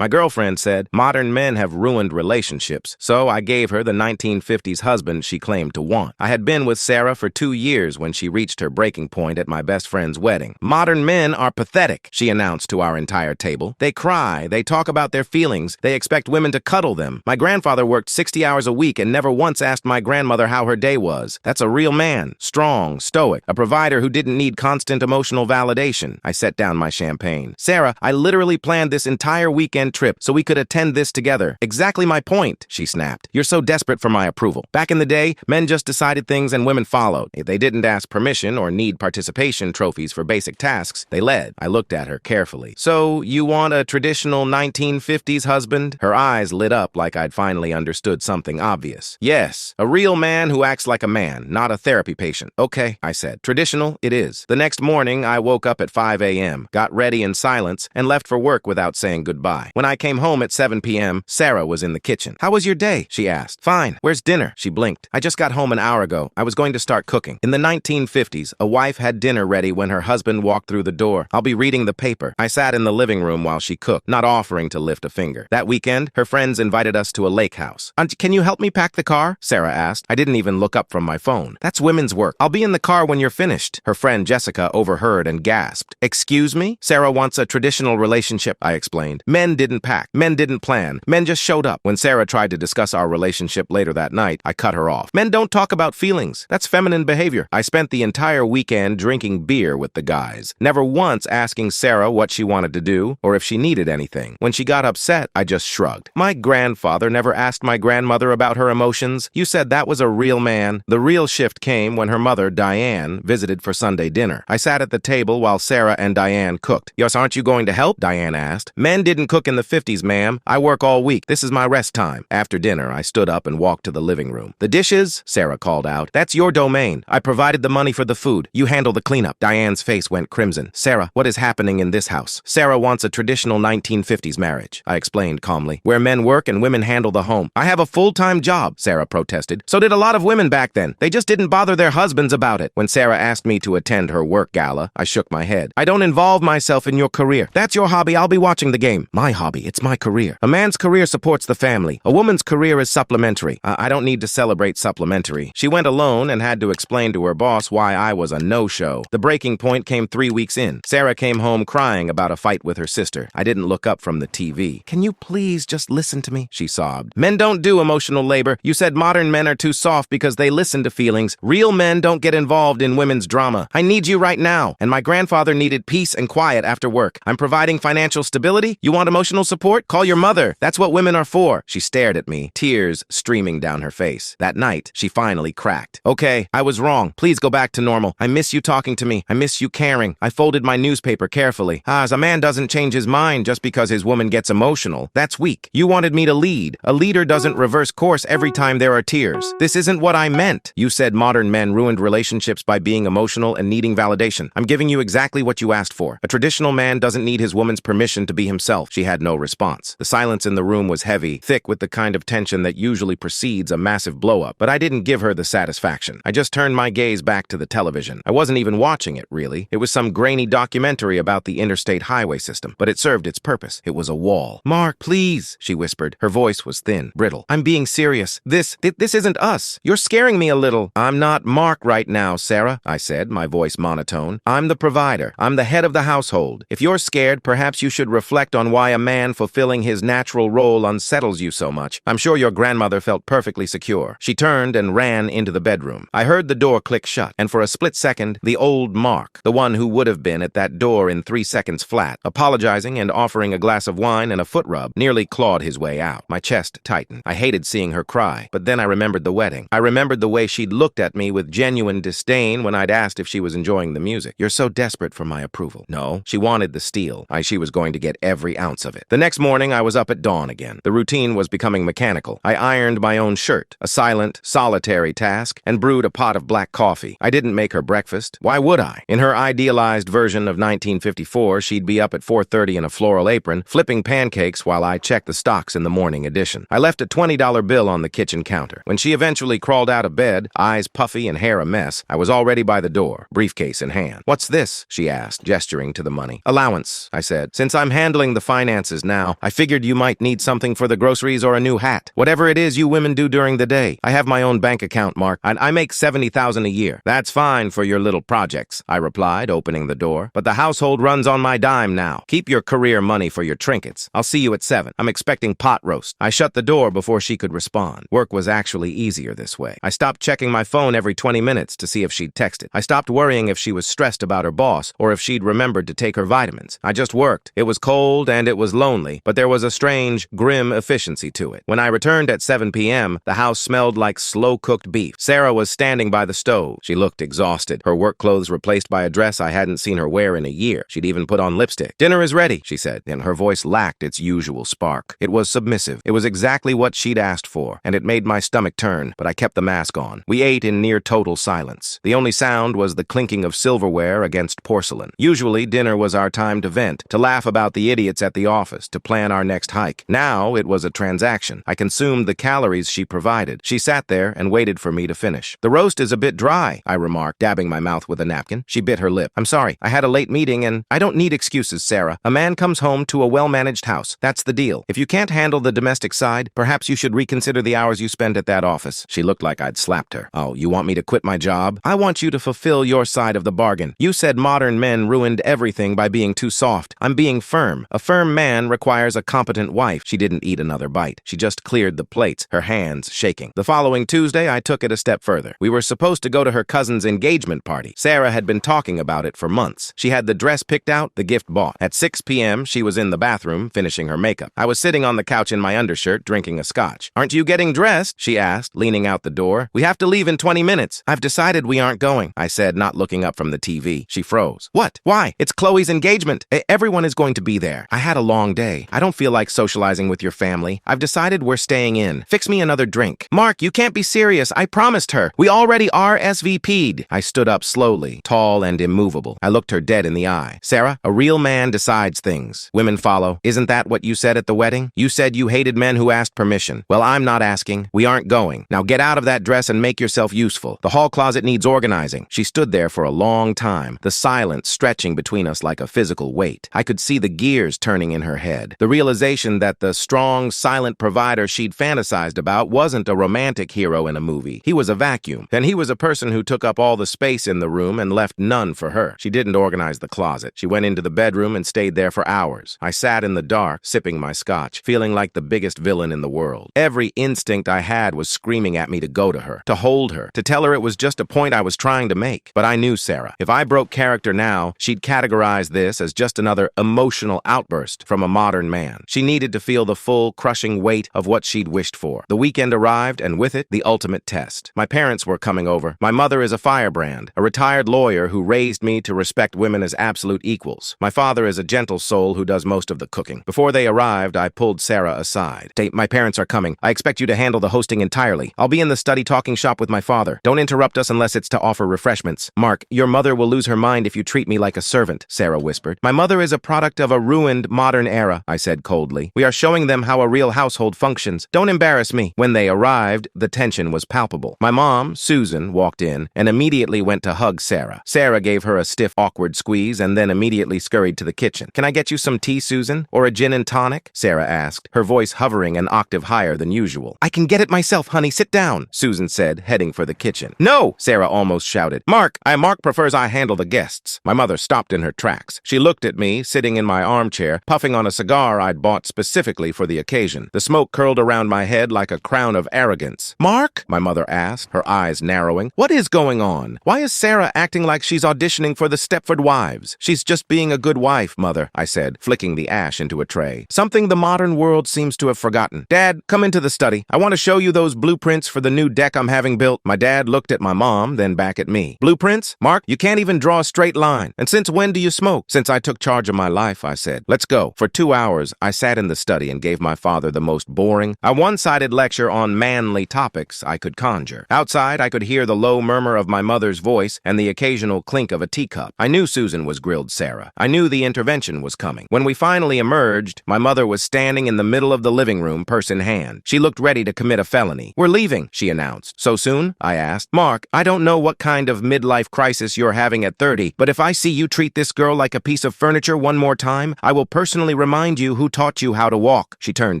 My girlfriend said modern men have ruined relationships, so I gave her the 1950s husband she claimed to want. I had been with Sarah for 2 years when she reached her breaking point at my best friend's wedding. Modern men are pathetic, she announced to our entire table. They cry, they talk about their feelings, they expect women to cuddle them. My grandfather worked 60 hours a week and never once asked my grandmother how her day was. That's a real man, strong, stoic, a provider who didn't need constant emotional validation. I set down my champagne. Sarah, I literally planned this entire weekend trip so we could attend this together. Exactly my point, she snapped. You're so desperate for my approval. Back in the day, men just decided things and women followed. If they didn't ask permission or need participation trophies for basic tasks, they led. I looked at her carefully. So, you want a traditional 1950s husband? Her eyes lit up like I'd finally understood something obvious. Yes, a real man who acts like a man, not a therapy patient. Okay, I said. Traditional, it is. The next morning, I woke up at 5 a.m., got ready in silence, and left for work without saying goodbye. When I came home at 7 p.m., Sarah was in the kitchen. How was your day? She asked. Fine. Where's dinner? She blinked. I just got home an hour ago. I was going to start cooking. In the 1950s, a wife had dinner ready when her husband walked through the door. I'll be reading the paper. I sat in the living room while she cooked, not offering to lift a finger. That weekend, her friends invited us to a lake house. Aunt, can you help me pack the car? Sarah asked. I didn't even look up from my phone. That's women's work. I'll be in the car when you're finished. Her friend Jessica overheard and gasped. Excuse me? Sarah wants a traditional relationship, I explained. Men didn't pack. Men didn't plan. Men just showed up. When Sarah tried to discuss our relationship later that night, I cut her off. Men don't talk about feelings. That's feminine behavior. I spent the entire weekend drinking beer with the guys, never once asking Sarah what she wanted to do or if she needed anything. When she got upset, I just shrugged. My grandfather never asked my grandmother about her emotions. You said that was a real man. The real shift came when her mother, Diane, visited for Sunday dinner. I sat at the table while Sarah and Diane cooked. Yes, aren't you going to help? Diane asked. Men didn't cook in the 50s, ma'am. I work all week. This is my rest time. After dinner, I stood up and walked to the living room. The dishes? Sarah called out. That's your domain. I provided the money for the food. You handle the cleanup. Diane's face went crimson. Sarah, what is happening in this house? Sarah wants a traditional 1950s marriage, I explained calmly, where men work and women handle the home. I have a full-time job, Sarah protested. So did a lot of women back then. They just didn't bother their husbands about it. When Sarah asked me to attend her work gala, I shook my head. I don't involve myself in your career. That's your hobby. I'll be watching the game. My hobby. It's my career. A man's career supports the family. A woman's career is supplementary. I don't need to celebrate supplementary. She went alone and had to explain to her boss why I was a no-show. The breaking point came 3 weeks in. Sarah came home crying about a fight with her sister. I didn't look up from the TV. Can you please just listen to me? She sobbed. Men don't do emotional labor. You said modern men are too soft because they listen to feelings. Real men don't get involved in women's drama. I need you right now. And my grandfather needed peace and quiet after work. I'm providing financial stability. You want emotional support? Call your mother. That's what women are for. She stared at me, tears streaming down her face. That night, she finally cracked. Okay, I was wrong. Please go back to normal. I miss you talking to me. I miss you caring. I folded my newspaper carefully. As a man doesn't change his mind just because his woman gets emotional. That's weak. You wanted me to lead. A leader doesn't reverse course every time there are tears. This isn't what I meant. You said modern men ruined relationships by being emotional and needing validation. I'm giving you exactly what you asked for. A traditional man doesn't need his woman's permission to be himself. She had no response. The silence in the room was heavy, thick with the kind of tension that usually precedes a massive blow-up. But I didn't give her the satisfaction. I just turned my gaze back to the television. I wasn't even watching it, really. It was some grainy documentary about the interstate highway system, but it served its purpose. It was a wall. Mark, please, she whispered. Her voice was thin, brittle. I'm being serious. This isn't us. You're scaring me a little. I'm not Mark right now, Sarah, I said, my voice monotone. I'm the provider. I'm the head of the household. If you're scared, perhaps you should reflect on why a man fulfilling his natural role unsettles you so much. I'm sure your grandmother felt perfectly secure. She turned and ran into the bedroom. I heard the door click shut, and for a split second, the old Mark, the one who would have been at that door in 3 seconds flat, apologizing and offering a glass of wine and a foot rub, nearly clawed his way out. My chest tightened. I hated seeing her cry, but then I remembered the wedding. I remembered the way she'd looked at me with genuine disdain when I'd asked if she was enjoying the music. You're so desperate for my approval. No, she wanted the steal. She was going to get every ounce of it. The next morning, I was up at dawn again. The routine was becoming mechanical. I ironed my own shirt, a silent, solitary task, and brewed a pot of black coffee. I didn't make her breakfast. Why would I? In her idealized version of 1954, she'd be up at 4:30 in a floral apron, flipping pancakes while I checked the stocks in the morning edition. I left a $20 bill on the kitchen counter. When she eventually crawled out of bed, eyes puffy and hair a mess, I was already by the door, briefcase in hand. What's this? She asked, gesturing to the money. Allowance, I said. Since I'm handling the finances expenses now. I figured you might need something for the groceries or a new hat. Whatever it is you women do during the day. I have my own bank account, Mark, and I make $70,000 a year. That's fine for your little projects, I replied, opening the door. But the household runs on my dime now. Keep your career money for your trinkets. I'll see you at 7. I'm expecting pot roast. I shut the door before she could respond. Work was actually easier this way. I stopped checking my phone every 20 minutes to see if she'd texted. I stopped worrying if she was stressed about her boss or if she'd remembered to take her vitamins. I just worked. It was cold and it was lonely, but there was a strange, grim efficiency to it. When I returned at 7 p.m., the house smelled like slow-cooked beef. Sarah was standing by the stove. She looked exhausted, her work clothes replaced by a dress I hadn't seen her wear in a year. She'd even put on lipstick. "Dinner is ready," she said, and her voice lacked its usual spark. It was submissive. It was exactly what she'd asked for, and it made my stomach turn, but I kept the mask on. We ate in near total silence. The only sound was the clinking of silverware against porcelain. Usually, dinner was our time to vent, to laugh about the idiots at the office, to plan our next hike. Now, it was a transaction. I consumed the calories she provided. She sat there and waited for me to finish. "The roast is a bit dry," I remarked, dabbing my mouth with a napkin. She bit her lip. "I'm sorry. I had a late meeting and I don't need excuses, Sarah. A man comes home to a well-managed house. That's the deal. If you can't handle the domestic side, perhaps you should reconsider the hours you spend at that office." She looked like I'd slapped her. "Oh, you want me to quit my job? I want you to fulfill your side of the bargain. You said modern men ruined everything by being too soft. I'm being firm. A firm man requires a competent wife." She didn't eat another bite. She just cleared the plates, her hands shaking. The following Tuesday, I took it a step further. We were supposed to go to her cousin's engagement party. Sarah had been talking about it for months. She had the dress picked out, the gift bought. At 6 p.m., she was in the bathroom, finishing her makeup. I was sitting on the couch in my undershirt, drinking a scotch. "Aren't you getting dressed?" she asked, leaning out the door. "We have to leave in 20 minutes. I've decided we aren't going," I said, not looking up from the TV. She froze. "What? Why? It's Chloe's engagement. Everyone is going to be there. I had a long day. I don't feel like socializing with your family. I've decided we're staying in. Fix me another drink." "Mark, you can't be serious. I promised her. We already RSVP'd. I stood up slowly, tall and immovable. I looked her dead in the eye. "Sarah, a real man decides things. Women follow. Isn't that what you said at the wedding? You said you hated men who asked permission. Well, I'm not asking. We aren't going. Now get out of that dress and make yourself useful. The hall closet needs organizing." She stood there for a long time, the silence stretching between us like a physical weight. I could see the gears turning in her head. The realization that the strong, silent provider she'd fantasized about wasn't a romantic hero in a movie. He was a vacuum, and he was a person who took up all the space in the room and left none for her. She didn't organize the closet. She went into the bedroom and stayed there for hours. I sat in the dark, sipping my scotch, feeling like the biggest villain in the world. Every instinct I had was screaming at me to go to her, to hold her, to tell her it was just a point I was trying to make. But I knew Sarah. If I broke character now, she'd categorize this as just another emotional outburst from a modern man. She needed to feel the full, crushing weight of what she'd wished for. The weekend arrived, and with it, the ultimate test. My parents were coming over. My mother is a firebrand, a retired lawyer who raised me to respect women as absolute equals. My father is a gentle soul who does most of the cooking. Before they arrived, I pulled Sarah aside. My parents are coming. I expect you to handle the hosting entirely. I'll be in the study talking shop with my father. Don't interrupt us unless it's to offer refreshments." "Mark, your mother will lose her mind if you treat me like a servant," Sarah whispered. "My mother is a product of a ruined modern era," I said coldly. "We are showing them how a real household functions. Don't embarrass me." When they arrived, the tension was palpable. My mom, Susan, walked in and immediately went to hug Sarah. Sarah gave her a stiff, awkward squeeze and then immediately scurried to the kitchen. "Can I get you some tea, Susan? Or a gin and tonic?" Sarah asked, her voice hovering an octave higher than usual. "I can get it myself, honey. Sit down," Susan said, heading for the kitchen. "No!" Sarah almost shouted. Mark prefers I handle the guests." My mother stopped in her tracks. She looked at me, sitting in my armchair, puffing on a cigar I'd bought specifically for the occasion. The smoke curled around my head like a crown of arrogance. "Mark?" my mother asked, her eyes narrowing. "What is going on? Why is Sarah acting like she's auditioning for the Stepford Wives?" "She's just being a good wife, Mother," I said, flicking the ash into a tray. "Something the modern world seems to have forgotten. Dad, come into the study. I want to show you those blueprints for the new deck I'm having built." My dad looked at my mom, then back at me. "Blueprints? Mark, you can't even draw a straight line. And since when do you smoke?" "Since I took charge of my life," I said. "Let's go." For 2 hours, I sat in the study and gave my father the most boring, a one-sided lecture on manly topics I could conjure. Outside, I could hear the low murmur of my mother's voice and the occasional clink of a teacup. I knew Susan was grilled Sarah. I knew the intervention was coming. When we finally emerged, my mother was standing in the middle of the living room, purse in hand. She looked ready to commit a felony. "We're leaving," she announced. "So soon?" I asked. "Mark, I don't know what kind of midlife crisis you're having at 30, but if I see you treat this girl like a piece of furniture one more time, I will personally finally remind you who taught you how to walk. She turned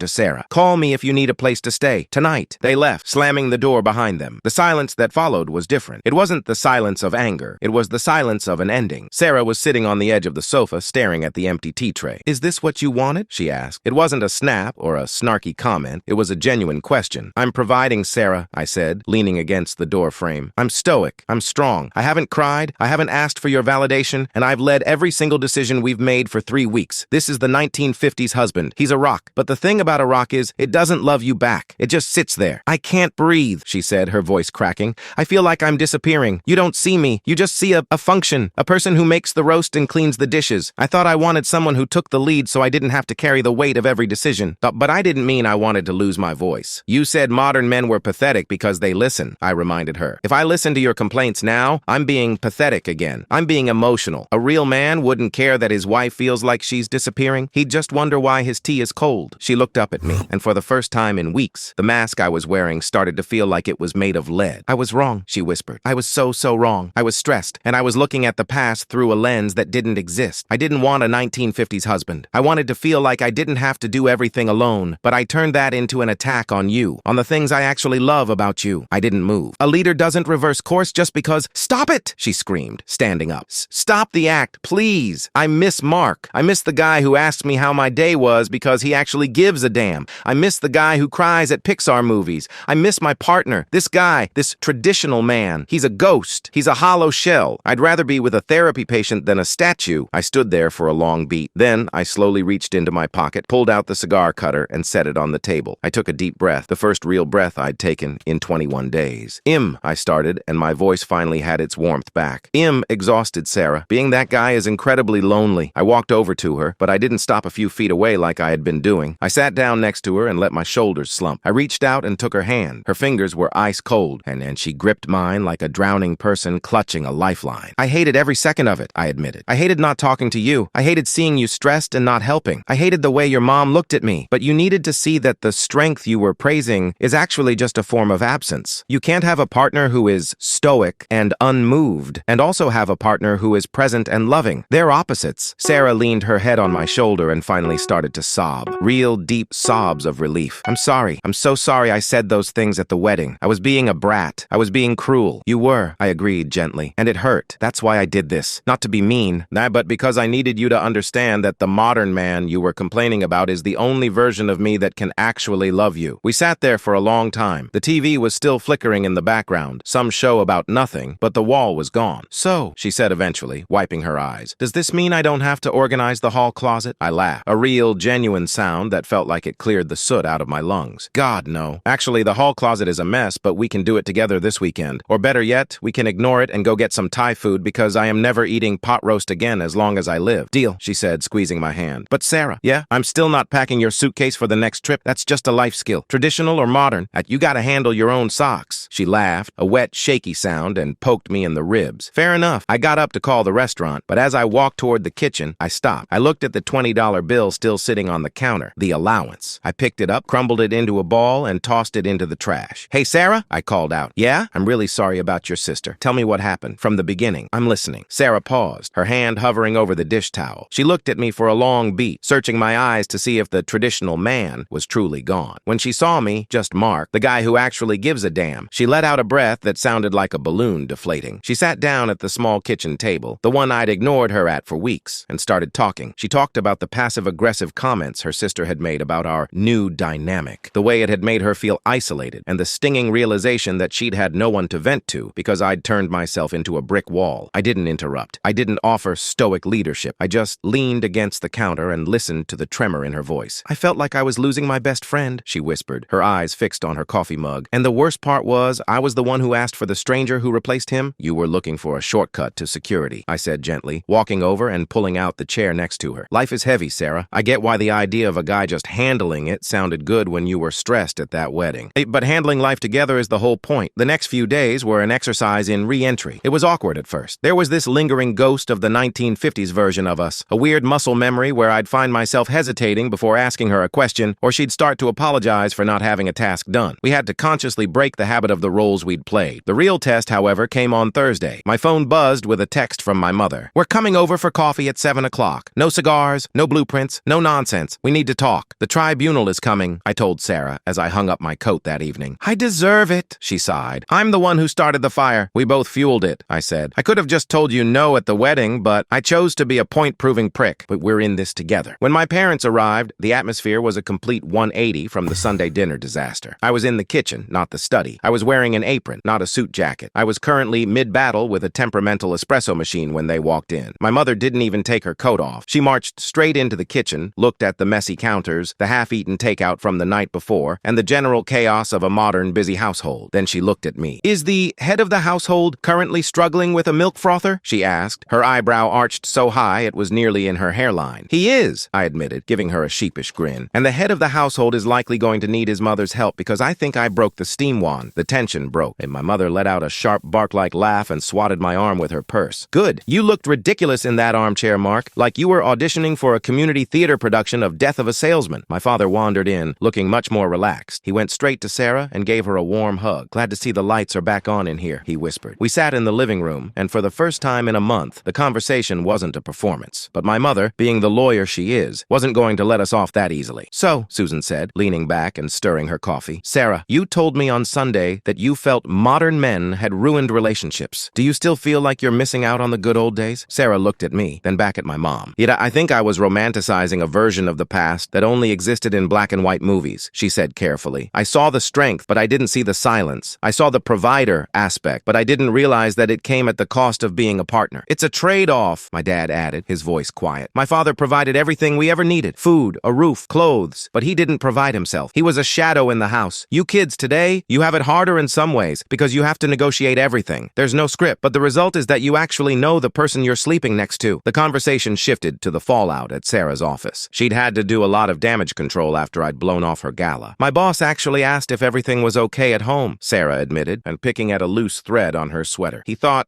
to Sarah. Call me if you need a place to stay. Tonight. They left, slamming the door behind them. The silence that followed was different. It wasn't the silence of anger. It was the silence of an ending. Sarah was sitting on the edge of the sofa, staring at the empty tea tray. Is this what you wanted? She asked. It wasn't a snap or a snarky comment. It was a genuine question. I'm providing, Sarah, I said, leaning against the door frame. I'm stoic. I'm strong. I haven't cried. I haven't asked for your validation, and I've led every single decision we've made for 3 weeks. This is the 1950s husband. He's a rock. But the thing about a rock is, it doesn't love you back. It just sits there. I can't breathe, she said, her voice cracking. I feel like I'm disappearing. You don't see me. You just see a function. A person who makes the roast and cleans the dishes. I thought I wanted someone who took the lead so I didn't have to carry the weight of every decision. But I didn't mean I wanted to lose my voice. You said modern men were pathetic because they listen, I reminded her. If I listen to your complaints now, I'm being pathetic again. I'm being emotional. A real man wouldn't care that his wife feels like she's disappearing. He'd just wonder why his tea is cold. She looked up at me, and for the first time in weeks, the mask I was wearing started to feel like it was made of lead. I was wrong, she whispered. I was so wrong. I was stressed, and I was looking at the past through a lens that didn't exist. I didn't want a 1950s husband. I wanted to feel like I didn't have to do everything alone, but I turned that into an attack on you, on the things I actually love about you. I didn't move. A leader doesn't reverse course just because— Stop it, she screamed, standing up. Stop the act, please. I miss Mark. I miss the guy who asked me how my day was because he actually gives a damn. I miss the guy who cries at Pixar movies. I miss my partner. This guy, this traditional man. He's a ghost. He's a hollow shell. I'd rather be with a therapy patient than a statue. I stood there for a long beat. Then I slowly reached into my pocket, pulled out the cigar cutter, and set it on the table. I took a deep breath, the first real breath I'd taken in 21 days. I started, and my voice finally had its warmth back. Exhausted Sarah. Being that guy is incredibly lonely. I walked over to her, but I didn't stop a few feet away like I had been doing. I sat down next to her and let my shoulders slump. I reached out and took her hand. Her fingers were ice cold, and she gripped mine like a drowning person clutching a lifeline. I hated every second of it, I admitted. I hated not talking to you. I hated seeing you stressed and not helping. I hated the way your mom looked at me. But you needed to see that the strength you were praising is actually just a form of absence. You can't have a partner who is stoic and unmoved, and also have a partner who is present and loving. They're opposites. Sarah leaned her head on my shoulder and finally started to sob. Real deep sobs of relief. I'm sorry. I'm so sorry I said those things at the wedding. I was being a brat. I was being cruel. You were, I agreed gently. And it hurt. That's why I did this. Not to be mean, but because I needed you to understand that the modern man you were complaining about is the only version of me that can actually love you. We sat there for a long time. The TV was still flickering in the background. Some show about nothing, but the wall was gone. So, she said eventually, wiping her eyes, does this mean I don't have to organize the hall closet? I laughed. A real, genuine sound that felt like it cleared the soot out of my lungs. God, no. Actually, the hall closet is a mess, but we can do it together this weekend. Or better yet, we can ignore it and go get some Thai food because I am never eating pot roast again as long as I live. Deal, she said, squeezing my hand. But Sarah, yeah, I'm still not packing your suitcase for the next trip. That's just a life skill. Traditional or modern, you gotta handle your own socks. She laughed, a wet, shaky sound, and poked me in the ribs. Fair enough. I got up to call the restaurant, but as I walked toward the kitchen, I stopped. I looked at the $20 bill still sitting on the counter, the allowance. I picked it up, crumbled it into a ball, and tossed it into the trash. Hey, Sarah, I called out. Yeah? I'm really sorry about your sister. Tell me what happened. From the beginning. I'm listening. Sarah paused, her hand hovering over the dish towel. She looked at me for a long beat, searching my eyes to see if the traditional man was truly gone. When she saw me, just Mark, the guy who actually gives a damn, she let out a breath that sounded like a balloon deflating. She sat down at the small kitchen table, the one I'd ignored her at for weeks, and started talking. She talked about the passive-aggressive comments her sister had made about our new dynamic, the way it had made her feel isolated, and the stinging realization that she'd had no one to vent to because I'd turned myself into a brick wall. I didn't interrupt. I didn't offer stoic leadership. I just leaned against the counter and listened to the tremor in her voice. I felt like I was losing my best friend, she whispered, her eyes fixed on her coffee mug. And the worst part was, I was the one who asked for the stranger who replaced him. You were looking for a shortcut to security, I said gently, walking over and pulling out the chair next to her. Life is heavy, Sarah. I get why the idea of a guy just handling it sounded good when you were stressed at that wedding. But handling life together is the whole point. The next few days were an exercise in re-entry. It was awkward at first. There was this lingering ghost of the 1950s version of us, a weird muscle memory where I'd find myself hesitating before asking her a question, or she'd start to apologize for not having a task done. We had to consciously break the habit of the roles we'd played. The real test, however, came on Thursday. My phone buzzed with a text from my mother. We're coming over for coffee at 7 o'clock. No cigars, no No blueprints, no nonsense. We need to talk. The tribunal is coming, I told Sarah as I hung up my coat that evening. I deserve it, she sighed. I'm the one who started the fire. We both fueled it, I said. I could have just told you no at the wedding, but I chose to be a point-proving prick. But we're in this together. When my parents arrived, the atmosphere was a complete 180 from the Sunday dinner disaster. I was in the kitchen, not the study. I was wearing an apron, not a suit jacket. I was currently mid-battle with a temperamental espresso machine when they walked in. My mother didn't even take her coat off. She marched straight into the kitchen, looked at the messy counters, the half-eaten takeout from the night before, and the general chaos of a modern, busy household. Then she looked at me. Is the head of the household currently struggling with a milk frother? She asked. Her eyebrow arched so high it was nearly in her hairline. He is, I admitted, giving her a sheepish grin. And the head of the household is likely going to need his mother's help because I think I broke the steam wand. The tension broke, and my mother let out a sharp bark-like laugh and swatted my arm with her purse. Good. You looked ridiculous in that armchair, Mark, like you were auditioning for a community theater production of Death of a Salesman. My father wandered in, looking much more relaxed. He went straight to Sarah and gave her a warm hug. Glad to see the lights are back on in here, he whispered. We sat in the living room, and for the first time in a month, the conversation wasn't a performance. But my mother, being the lawyer she is, wasn't going to let us off that easily. So, Susan said, leaning back and stirring her coffee, Sarah, you told me on Sunday that you felt modern men had ruined relationships. Do you still feel like you're missing out on the good old days? Sarah looked at me, then back at my mom. Yet I think I was romanticizing a version of the past that only existed in black and white movies, she said carefully. I saw the strength, but I didn't see the silence. I saw the provider aspect, but I didn't realize that it came at the cost of being a partner. It's a trade-off, my dad added, his voice quiet. My father provided everything we ever needed. Food, a roof, clothes, but he didn't provide himself. He was a shadow in the house. You kids today, you have it harder in some ways because you have to negotiate everything. There's no script, but the result is that you actually know the person you're sleeping next to. The conversation shifted to the fallout at Sarah's office. She'd had to do a lot of damage control after I'd blown off her gala. My boss actually asked if everything was okay at home, Sarah admitted, and picking at a loose thread on her sweater. He thought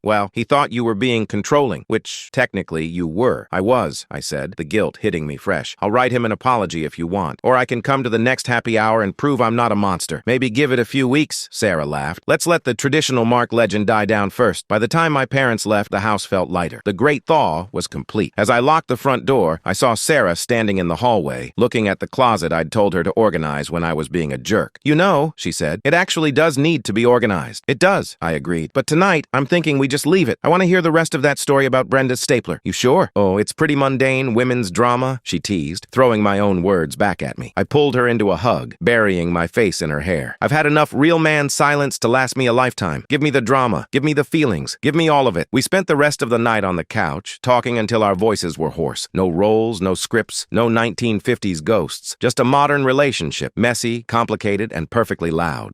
you were being controlling, which technically you were. I was, I said, the guilt hitting me fresh. I'll write him an apology if you want, or I can come to the next happy hour and prove I'm not a monster. Maybe give it a few weeks, Sarah laughed. Let's let the traditional Mark legend die down first. By the time my parents left, the house felt lighter. The great thaw was complete. As I locked the front door, I saw Sarah standing in the hallway, looking at the closet I'd told her to organize when I was being a jerk. You know, she said, it actually does need to be organized. It does, I agreed. But tonight, I'm thinking we just leave it. I want to hear the rest of that story about Brenda's stapler. You sure? Oh, it's pretty mundane women's drama, she teased, throwing my own words back at me. I pulled her into a hug, burying my face in her hair. I've had enough real man silence to last me a lifetime. Give me the drama. Give me the feelings. Give me all of it. We spent the rest of the night on the couch, talking until our voices were hoarse. No roles, no scripts, no 1950s ghosts. Just a modern relationship, messy, complicated, and perfectly loud.